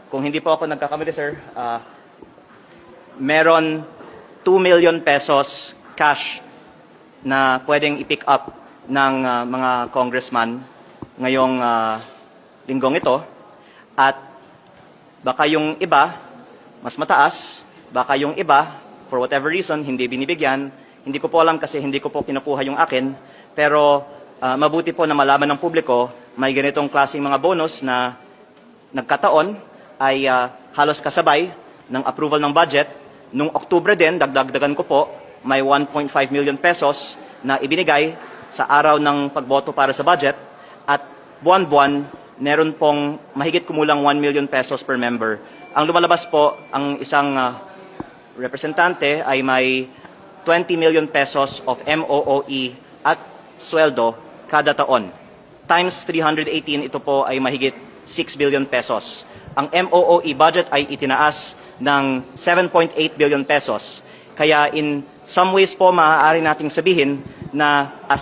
kung hindi po ako nagkakamali, sir, meron 2 million pesos cash na pwedeng i-pick up ng mga congressman ngayong linggong ito. At baka yung iba, mas mataas, baka yung iba, for whatever reason, hindi binibigyan. Hindi ko po alam kasi hindi ko po kinukuha yung akin. Pero mabuti po na malaman ng publiko, may ganitong klaseng mga bonus na nagkataon ay halos kasabay ng approval ng budget. Nung Oktubre din, dagdagan ko po, may 1.5 million pesos na ibinigay sa araw ng pagboto para sa budget. At buwan-buwan, meron pong mahigit kumulang 1 million pesos per member. Ang lumalabas po, ang isang representante ay may 20 million pesos of MOOE at sweldo kada taon. Times 318, ito po ay mahigit 6 billion pesos. Ang MOOE budget ay itinaas ng 7.8 billion pesos. Kaya in some ways po, maaari nating sabihin na as